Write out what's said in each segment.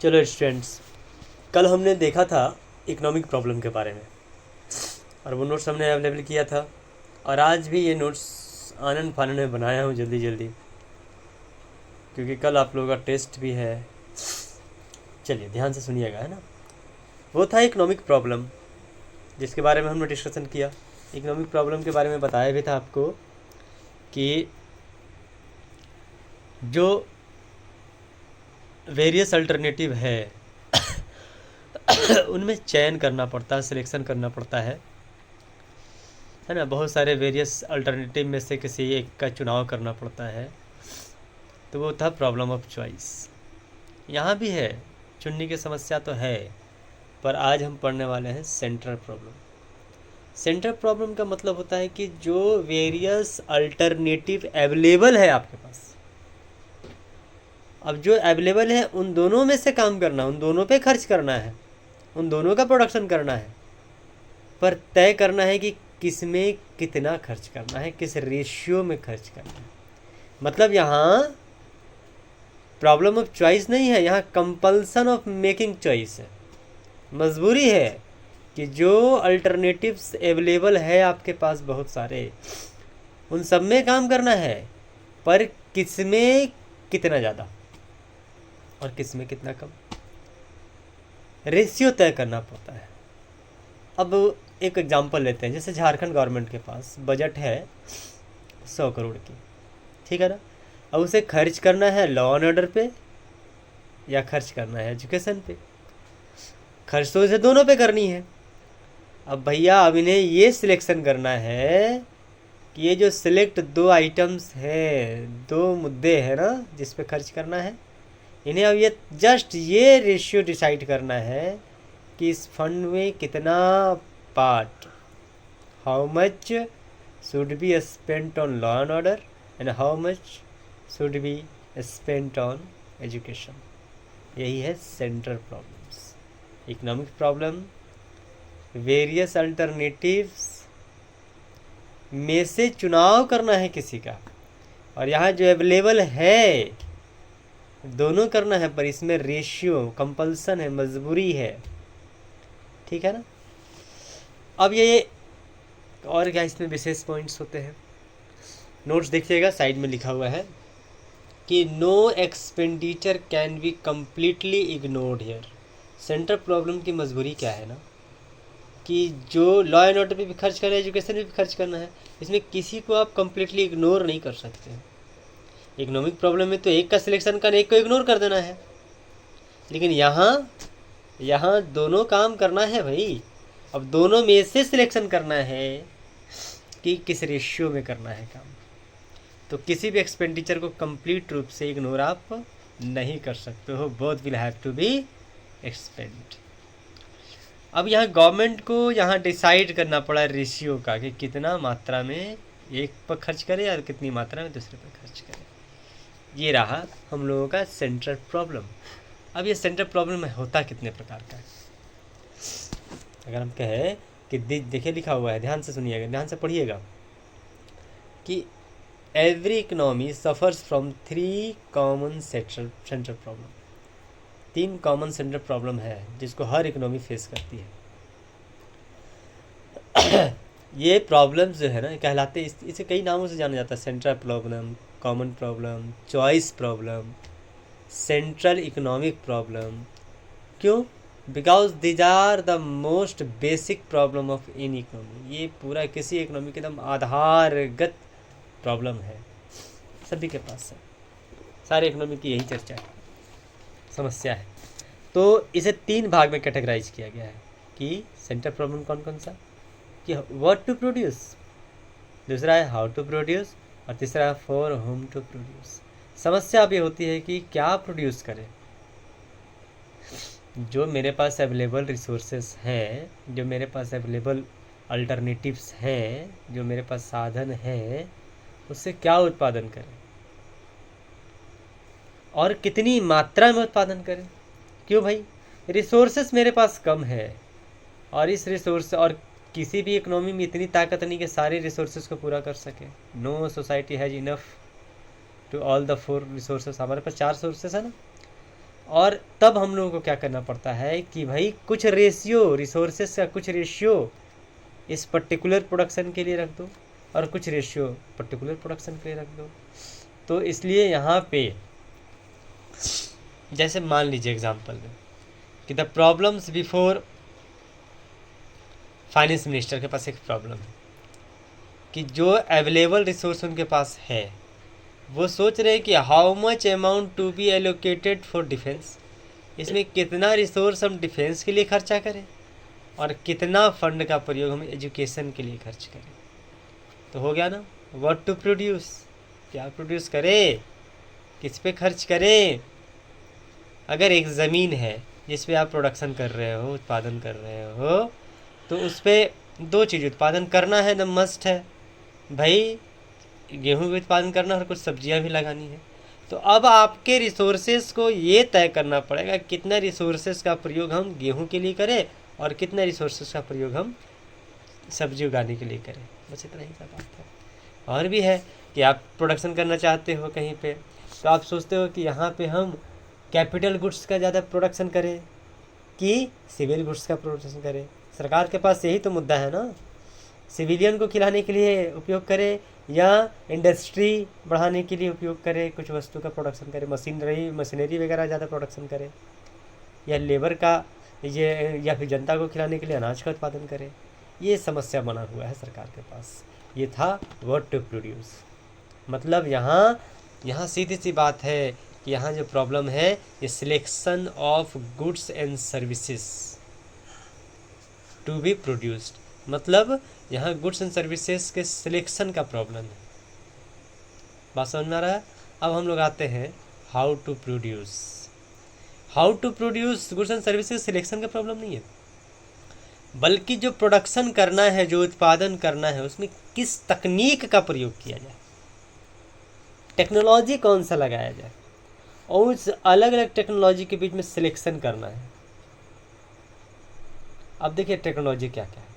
चलो स्टूडेंट्स, कल हमने देखा था इकोनॉमिक प्रॉब्लम के बारे में और वो नोट्स हमने अवेलेबल किया था। और आज भी ये नोट्स आनन फानन में बनाया हूँ जल्दी जल्दी, क्योंकि कल आप लोगों का टेस्ट भी है। चलिए ध्यान से सुनिएगा, है ना। वो था इकोनॉमिक प्रॉब्लम जिसके बारे में हमने डिस्कशन किया। इकोनॉमिक प्रॉब्लम के बारे में बताया भी था आपको कि जो वेरियस अल्टरनेटिव है उनमें चयन करना पड़ता है, सिलेक्शन करना पड़ता है ना। बहुत सारे वेरियस अल्टरनेटिव में से किसी एक का चुनाव करना पड़ता है, तो वो था प्रॉब्लम ऑफ चॉइस। यहाँ भी है, चुनने की समस्या तो है, पर आज हम पढ़ने वाले हैं सेंट्रल प्रॉब्लम। सेंट्रल प्रॉब्लम का मतलब होता है कि जो वेरियस अल्टरनेटिव अवेलेबल है आपके पास, अब जो अवेलेबल है उन दोनों में से काम करना, उन दोनों पे खर्च करना है, उन दोनों का प्रोडक्शन करना है, पर तय करना है कि किस में कितना खर्च करना है, किस रेशियो में खर्च करना है। मतलब यहाँ प्रॉब्लम ऑफ चॉइस नहीं है, यहाँ कंपल्सन ऑफ मेकिंग चॉइस है। मजबूरी है कि जो अल्टरनेटिव्स अवेलेबल है आपके पास बहुत सारे, उन सब में काम करना है, पर किस में कितना ज़्यादा और किस में कितना कम, रेशियो तय करना पड़ता है। अब एक एग्जांपल लेते हैं, जैसे झारखंड गवर्नमेंट के पास बजट है 100 करोड़ की, ठीक है ना। अब उसे खर्च करना है लॉ एंड ऑर्डर पे या खर्च करना है एजुकेशन पे। खर्च तो इसे दोनों पे करनी है। अब भैया अब इन्हें ये सिलेक्शन करना है कि ये जो सिलेक्ट दो आइटम्स है, दो मुद्दे हैं ना जिस पे खर्च करना है, इन्हें अब ये जस्ट ये रेशियो डिसाइड करना है कि इस फंड में कितना part, how much should be spent on law and order and how much should be spent on education. यही है central problems. Economic problem various alternatives में से चुनाव करना है किसी का, और यहाँ जो अवेलेबल है दोनों करना है, पर इसमें रेशियो कंपल्सन है, मजबूरी है, ठीक है ना। अब ये और क्या इसमें विशेष पॉइंट्स होते हैं, नोट्स देखिएगा, साइड में लिखा हुआ है कि no expenditure can be completely ignored here. Central problem की मजबूरी क्या है ना, कि जो लॉ एंड ऑर्डर पे भी खर्च करना है, एजुकेशन पे भी खर्च करना है, इसमें किसी को आप कम्प्लीटली इग्नोर नहीं कर सकते। इकोनॉमिक प्रॉब्लम में तो एक का सिलेक्शन करना, एक को इग्नोर कर देना है, लेकिन यहाँ दोनों काम करना है भाई। अब दोनों में से सिलेक्शन करना है कि किस रेशियो में करना है काम। तो किसी भी एक्सपेंडिचर को कंप्लीट रूप से इग्नोर आप नहीं कर सकते हो, both will have to be expend. अब यहाँ गवर्नमेंट को यहाँ डिसाइड करना पड़ा रेशियो का कि कितना मात्रा में एक पर खर्च करे और कितनी मात्रा में दूसरे पर खर्च करे। ये रहा हम लोगों का सेंट्रल प्रॉब्लम। अब ये सेंट्रल प्रॉब्लम होता कितने प्रकार का है, अगर हम कहें कि देखिए लिखा हुआ है, ध्यान से सुनिएगा, ध्यान से पढ़िएगा कि every economy suffers from 3 common central problem. 3 common central problem है जिसको हर इकोनॉमी फेस करती है। ये प्रॉब्लम्स जो है ना कहलाते, इसे कई नामों से जाना जाता है, central problem, common problem, choice problem, central economic problem. क्यों? Because these are the most basic problem of in economy. ये पूरा किसी इकोनॉमी के एकदम आधारगत प्रॉब्लम है, सभी के पास है, सारे इकोनॉमी की यही चर्चा है, समस्या है। तो इसे 3 भाग में कैटेगराइज किया गया है कि सेंट्रल प्रॉब्लम कौन कौन सा, कि व्हाट टू प्रोड्यूस, दूसरा है हाउ टू प्रोड्यूस, और तीसरा है फॉर होम टू प्रोड्यूस। समस्या अब ये होती है कि क्या प्रोड्यूस करें। जो मेरे पास अवेलेबल रिसोर्सेस हैं, जो मेरे पास अवेलेबल अल्टरनेटिव्स हैं, जो मेरे पास साधन हैं, उससे क्या उत्पादन करें और कितनी मात्रा में उत्पादन करें। क्यों भाई? रिसोर्सेस मेरे पास कम है, और इस रिसोर्स और किसी भी इकोनॉमी में इतनी ताकत नहीं कि सारे रिसोर्सेज को पूरा कर सके। No society has enough to all the 4 resources. हमारे पास 4 सोर्सेस है ना, और तब हम लोगों को क्या करना पड़ता है कि भाई कुछ रेशियो, रिसोर्सेस का कुछ रेशियो इस पर्टिकुलर प्रोडक्शन के लिए रख दो और कुछ रेशियो पर्टिकुलर प्रोडक्शन के लिए रख दो। तो इसलिए यहाँ पे जैसे मान लीजिए एग्जांपल में कि the problems before finance minister के पास एक प्रॉब्लम है कि जो अवेलेबल रिसोर्स उनके पास है वो सोच रहे हैं कि how much amount to be allocated for defence, इसमें कितना रिसोर्स हम डिफेंस के लिए खर्चा करें और कितना फंड का प्रयोग हम एजुकेशन के लिए खर्च करें। तो हो गया ना, व्हाट टू प्रोड्यूस, क्या प्रोड्यूस करें, किस पे खर्च करें। अगर एक ज़मीन है जिस पे आप प्रोडक्शन कर रहे हो, उत्पादन कर रहे हो, तो उस पर दो चीज़ उत्पादन करना है, न मस्ट है भाई, गेहूं भी उत्पादन करना और कुछ सब्जियां भी लगानी है। तो अब आपके रिसोर्सेज को ये तय करना पड़ेगा कितना रिसोर्सेज का प्रयोग हम गेहूं के लिए करें और कितना रिसोर्सेज का प्रयोग हम सब्जी उगाने के लिए करें। बस इतना ही सा बात है। और भी है कि आप प्रोडक्शन करना चाहते हो कहीं पे, तो आप सोचते हो कि यहाँ पे हम कैपिटल गुड्स का ज़्यादा प्रोडक्शन करें कि सिविल गुड्स का प्रोडक्शन करें। सरकार के पास यही तो मुद्दा है ना, सिविलियन को खिलाने के लिए उपयोग करें या इंडस्ट्री बढ़ाने के लिए उपयोग करें, कुछ वस्तु का प्रोडक्शन करें, मशीनरी वगैरह ज़्यादा प्रोडक्शन करें, या लेबर का ये, या फिर जनता को खिलाने के लिए अनाज का उत्पादन करें। ये समस्या बना हुआ है सरकार के पास। ये था व्हाट टू प्रोड्यूस। मतलब यहाँ सीधी सी बात है कि यहाँ जो प्रॉब्लम है ये selection of goods and services to be produced, मतलब यहाँ गुड्स एंड सर्विसेज के सिलेक्शन का प्रॉब्लम है। बात समझ में आ रहा है। अब हम लोग आते हैं how to produce. How to produce goods and services selection का प्रॉब्लम नहीं है, बल्कि जो प्रोडक्शन करना है, जो उत्पादन करना है, उसमें किस तकनीक का प्रयोग किया जाए, टेक्नोलॉजी कौन सा लगाया जाए, और उस अलग अलग टेक्नोलॉजी के बीच में सिलेक्शन करना है। अब देखिए टेक्नोलॉजी क्या क्या है।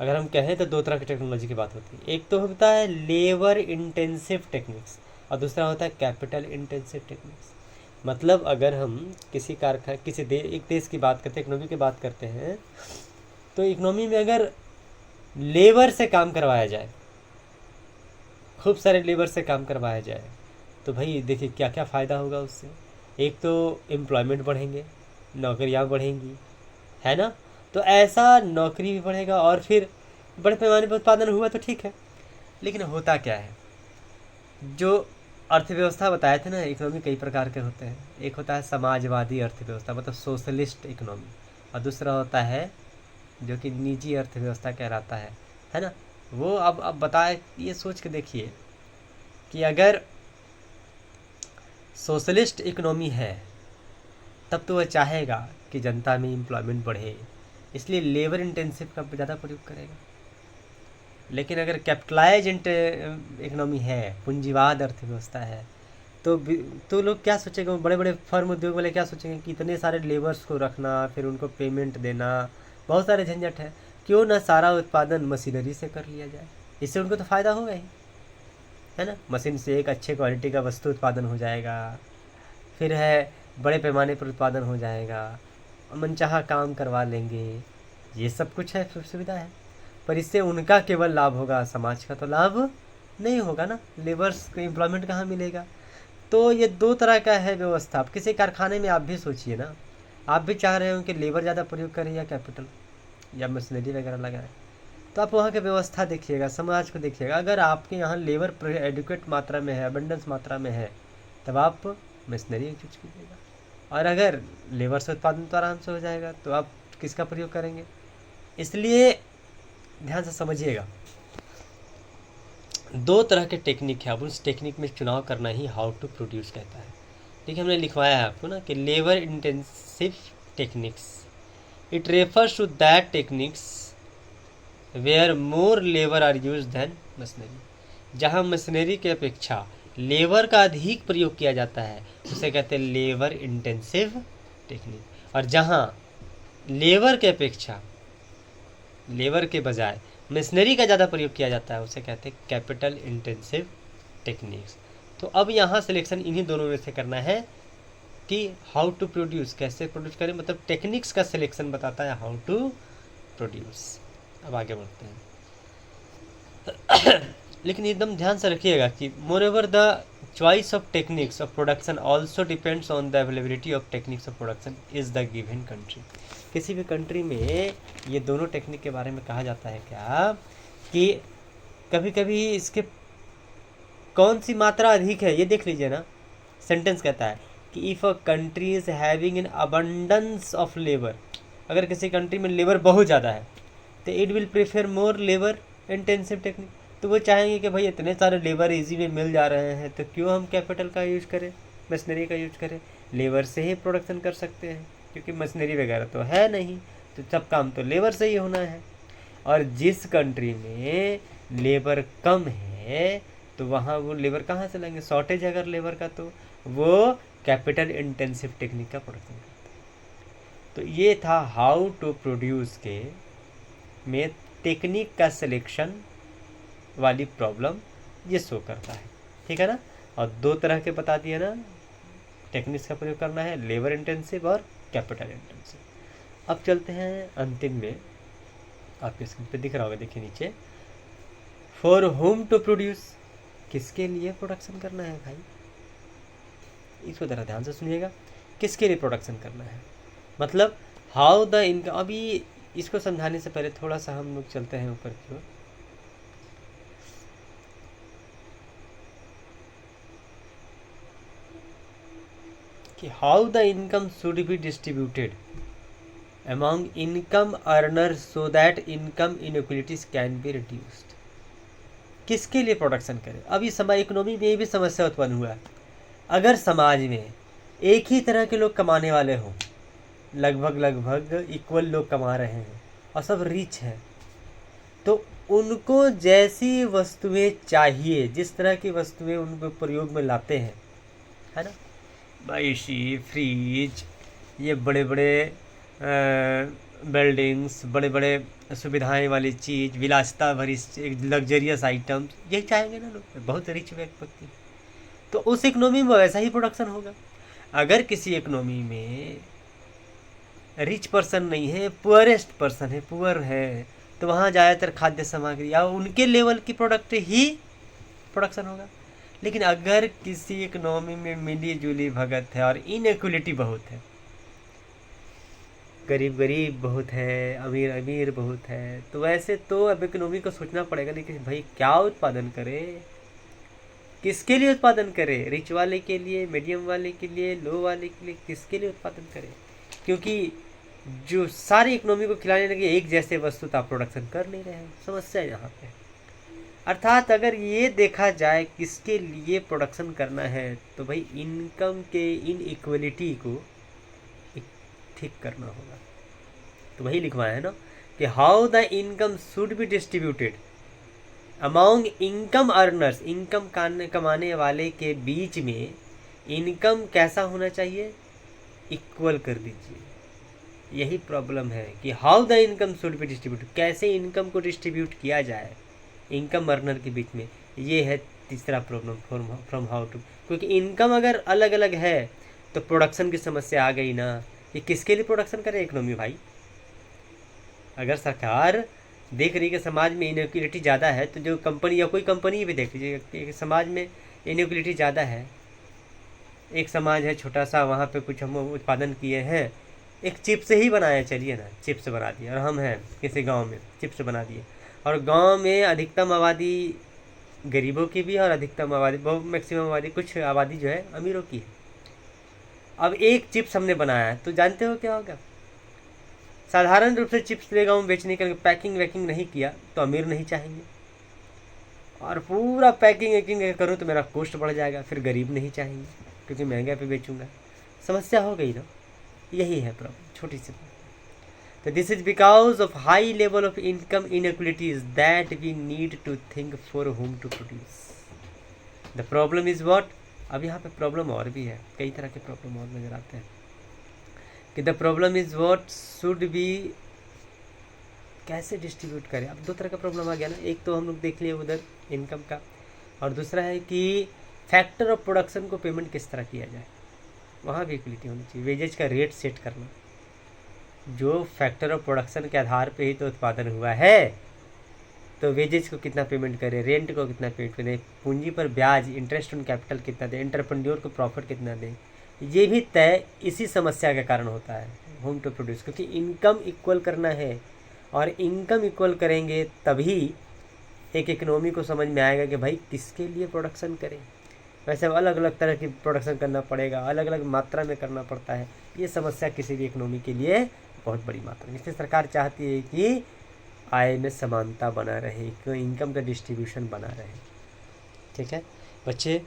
अगर हम कहें तो दो तरह की टेक्नोलॉजी की बात होती है। एक तो होता है लेबर इंटेंसिव टेक्निक्स और दूसरा होता है कैपिटल इंटेंसिव टेक्निक्स। मतलब अगर हम किसी एक देश की बात करते हैं, इकोनॉमी की बात करते हैं, तो इकोनॉमी में अगर लेबर से काम करवाया जाए, खूब सारे लेबर से काम करवाया जाए, तो भाई देखिए क्या क्या फ़ायदा होगा उससे। एक तो एम्प्लॉयमेंट बढ़ेंगे, नौकरियां बढ़ेंगी, है ना। तो ऐसा नौकरी भी बढ़ेगा और फिर बड़े पैमाने पर उत्पादन हुआ तो ठीक है। लेकिन होता क्या है, जो अर्थव्यवस्था बताए थे ना, इकोनॉमी कई प्रकार के होते हैं। एक होता है समाजवादी अर्थव्यवस्था, मतलब सोशलिस्ट इकोनॉमी, और दूसरा होता है जो कि निजी अर्थव्यवस्था कहलाता है ना। वो अब बताए, ये सोच के देखिए कि अगर सोशलिस्ट इकोनॉमी है तब तो वह चाहेगा कि जनता में एम्प्लॉयमेंट बढ़े, इसलिए लेबर इंटेंसिव का ज़्यादा प्रयोग करेगा। लेकिन अगर कैपिटलाइज इकोनॉमी है, पूंजीवाद अर्थव्यवस्था है, तो लोग क्या सोचेंगे, बड़े बड़े फर्म उद्योग वाले क्या सोचेंगे कि इतने सारे लेबर्स को रखना, फिर उनको पेमेंट देना, बहुत सारे झंझट है, क्यों ना सारा उत्पादन मशीनरी से कर लिया जाए। इससे उनको तो फ़ायदा होगा ही, है ना। मशीन से एक अच्छे क्वालिटी का वस्तु उत्पादन हो जाएगा, फिर है बड़े पैमाने पर उत्पादन हो जाएगा, मनचाहा काम करवा लेंगे, ये सब कुछ है, सुविधा है। पर इससे उनका केवल लाभ होगा, समाज का तो लाभ नहीं होगा ना। लेबर्स को एम्प्लॉयमेंट कहाँ मिलेगा। तो ये दो तरह का है व्यवस्था। अब किसी कारखाने में आप भी सोचिए ना, आप भी चाह रहे हो कि लेबर ज़्यादा प्रयोग करें या कैपिटल या मशीनरी वगैरह लगाएं, तो आप वहाँ की व्यवस्था देखिएगा, समाज को देखिएगा। अगर आपके यहाँ लेबर एडुकेट मात्रा में है, अबंडेंस मात्रा में है, तब आप मशीनरी यूज कीजिएगा। और अगर लेबर से उत्पादन तो आराम से हो जाएगा, तो आप किसका प्रयोग करेंगे। इसलिए ध्यान से समझिएगा, दो तरह के टेक्निक है। अब उस टेक्निक में चुनाव करना ही हाउ टू प्रोड्यूस कहता है। ठीक है, हमने लिखवाया है आपको ना कि labour intensive techniques, it refers to that techniques where more labour are use than machinery. जहाँ मशीनरी की अपेक्षा लेबर का अधिक प्रयोग किया जाता है उसे कहते हैं लेबर इंटेंसिव टेक्निक, और जहाँ लेबर के अपेक्षा, लेबर के बजाय मशीनरी का ज़्यादा प्रयोग किया जाता है उसे कहते हैं कैपिटल इंटेंसिव टेक्निक्स। तो अब यहाँ सिलेक्शन इन्हीं दोनों में से करना है कि हाउ टू प्रोड्यूस, कैसे प्रोड्यूस करें, मतलब टेक्निक्स का सिलेक्शन बताता है हाउ टू प्रोड्यूस। अब आगे बढ़ते हैं। लेकिन एकदम ध्यान से रखिएगा कि more ever the choice of techniques of production also depends on the availability of techniques of production is the given country. किसी भी कंट्री में ये दोनों टेक्निक के बारे में कहा जाता है क्या कि कभी कभी इसके कौन सी मात्रा अधिक है, ये देख लीजिए ना। सेंटेंस कहता है कि if a country is having an abundance of labour, अगर किसी कंट्री में लेबर बहुत ज़्यादा है तो it will prefer more labour intensive technique. तो वो चाहेंगे कि भाई इतने सारे लेबर इजी में मिल जा रहे हैं तो क्यों हम कैपिटल का यूज करें, मशीनरी का यूज करें, लेबर से ही प्रोडक्शन कर सकते हैं क्योंकि मशीनरी वगैरह तो है नहीं, तो सब काम तो लेबर से ही होना है। और जिस कंट्री में लेबर कम है तो वहाँ वो लेबर कहाँ से लाएंगे, शॉर्टेज अगर लेबर का तो वो कैपिटल इंटेंसिव टेक्निक का प्रोडक्शन करते हैं। तो ये था हाउ टू प्रोड्यूस के में टेक्निक का सिलेक्शन वाली प्रॉब्लम ये शो करता है, ठीक है ना। और दो तरह के बता दिए ना, टेक्निक्स का प्रयोग करना है, लेबर इंटेंसिव और कैपिटल इंटेंसिव। अब चलते हैं अंतिम में, आपके स्क्रीन पे दिख रहा होगा, देखिए नीचे, फॉर होम टू प्रोड्यूस, किसके लिए प्रोडक्शन करना है भाई, इसको ज़रा ध्यान से सुनिएगा, किसके लिए प्रोडक्शन करना है, मतलब हाउ द इनकम। अभी इसको समझाने से पहले थोड़ा सा हम लोग चलते हैं ऊपर की ओर। कि how the income should be distributed among income earners so that income inequalities can be reduced। किसके लिए प्रोडक्शन करें। अब इस समय इकोनॉमी में भी समस्या उत्पन्न हुआ है। अगर समाज में एक ही तरह के लोग कमाने वाले हों, लगभग इक्वल लोग कमा रहे हैं और सब रिच हैं, तो उनको जैसी वस्तुएं चाहिए, जिस तरह की वस्तुएं उनको प्रयोग में लाते हैं, है ना, एसी, फ्रिज, ये बड़े बड़े बिल्डिंग्स, बड़े बड़े सुविधाएं वाली चीज़, विलासिता भरी लग्जरियस आइटम्स, यही चाहेंगे ना लोग, बहुत रिच व्यक्ति। तो उस इकोनॉमी में वैसा ही प्रोडक्शन होगा। अगर किसी इकोनॉमी में रिच पर्सन नहीं है, पुअरेस्ट पर्सन है, पुअर है, तो वहाँ ज़्यादातर खाद्य सामग्री या उनके लेवल की प्रोडक्ट ही प्रोडक्शन होगा। लेकिन अगर किसी इकोनॉमी में मिली जुली भगत है और इनइक्वलिटी बहुत है, गरीब बहुत है, अमीर बहुत है, तो वैसे तो अब इकोनॉमी को सोचना पड़ेगा नहीं कि भाई क्या उत्पादन करे, किसके लिए उत्पादन करे, रिच वाले के लिए, मीडियम वाले के लिए, लो वाले के लिए, किसके लिए उत्पादन करे। क्योंकि जो सारी इकोनॉमी को खिलाने लगे एक जैसे वस्तु तो आप प्रोडक्शन कर नहीं रहे हैं, समस्या यहाँ पे। अर्थात अगर ये देखा जाए किसके लिए प्रोडक्शन करना है, तो भाई इनकम के इनइक्वलिटी को ठीक करना होगा। तो वही लिखवाया है ना कि how the income should be distributed among income earners, income कमाने वाले के बीच में इनकम कैसा होना चाहिए, इक्वल कर दीजिए। यही प्रॉब्लम है कि how the income should be distributed, कैसे इनकम को डिस्ट्रीब्यूट किया जाए इनकम अर्नर के बीच में, ये है तीसरा प्रॉब्लम फ्रॉम हाउ टू। क्योंकि इनकम अगर अलग अलग है तो प्रोडक्शन की समस्या आ गई ना। ये किसके लिए प्रोडक्शन करे इकोनॉमी भाई। अगर सरकार देख रही है कि समाज में इनइक्वलिटी ज़्यादा है, तो जो कंपनी या कोई कंपनी भी देख लीजिए कि समाज में इनइक्वलिटी ज़्यादा है, एक समाज है छोटा सा, वहाँ पे कुछ हम उत्पादन किए हैं, एक चिप्स ही बनाया, चलिए ना चिप्स बना दिए, और हम हैं किसी गांव में, चिप्स बना दिए, और गांव में अधिकतम आबादी गरीबों की भी है और अधिकतम आबादी, बहुत मैक्सिमम आबादी, कुछ आबादी जो है अमीरों की है। अब एक चिप्स हमने बनाया है, तो जानते हो क्या होगा, साधारण रूप से चिप्स ले गाँव बेचने के लिए पैकिंग वैकिंग नहीं किया तो अमीर नहीं चाहेंगे, और पूरा पैकिंग वैकिंग करूँ तो मेरा कॉस्ट बढ़ जाएगा, फिर गरीब नहीं चाहेंगे क्योंकि महंगा पे बेचूंगा। समस्या हो गई ना, यही है प्रॉब्लम, छोटी सी। तो this is because of high level of income inequalities that we need to think for whom to produce. The problem is what, अब यहाँ पे प्रॉब्लम और भी है, कई तरह के प्रॉब्लम और नजर आते हैं कि the problem is what should be, कैसे डिस्ट्रीब्यूट करें। अब दो तरह का प्रॉब्लम आ गया ना, एक तो हम लोग देख लिए उधर इनकम का, और दूसरा है कि फैक्टर ऑफ प्रोडक्शन को पेमेंट किस तरह किया जाए। वहाँ भी इक्वलिटी होनी चाहिए। वेजेज का रेट सेट करना, जो फैक्टर ऑफ प्रोडक्शन के आधार पे ही तो उत्पादन हुआ है, तो वेजेज को कितना पेमेंट करें, रेंट को कितना पेमेंट करें, पूंजी पर ब्याज, इंटरेस्ट ऑन कैपिटल कितना दें, एंटरप्रेन्योर को प्रॉफिट कितना दें, ये भी तय इसी समस्या के कारण होता है होम टू प्रोड्यूस, क्योंकि इनकम इक्वल करना है। और इनकम इक्वल करेंगे तभी एक इकोनॉमी को समझ में आएगा कि भाई किसके लिए प्रोडक्शन करें। वैसे अलग अलग तरह की प्रोडक्शन करना पड़ेगा, अलग अलग मात्रा में करना पड़ता है। ये समस्या किसी भी इकोनॉमी के लिए बहुत बड़ी मात्रा में, इसलिए सरकार चाहती है कि आय में समानता बना रहे, इनकम का डिस्ट्रीब्यूशन बना रहे। ठीक है बच्चे,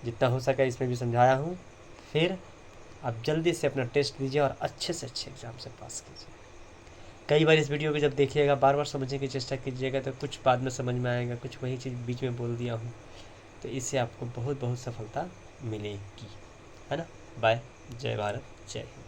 जितना हो सका इसमें भी समझाया हूँ। फिर आप जल्दी से अपना टेस्ट दीजिए और अच्छे से अच्छे एग्ज़ाम से पास कीजिए। कई बार इस वीडियो को जब देखिएगा बार बार समझने की चेष्टा कीजिएगा, तो कुछ बाद में समझ में आएगा, कुछ वही चीज़ बीच में बोल दिया हूँ, तो इससे आपको बहुत बहुत सफलता मिलेगी, है ना। बाय, जय भारत, जय हिंद।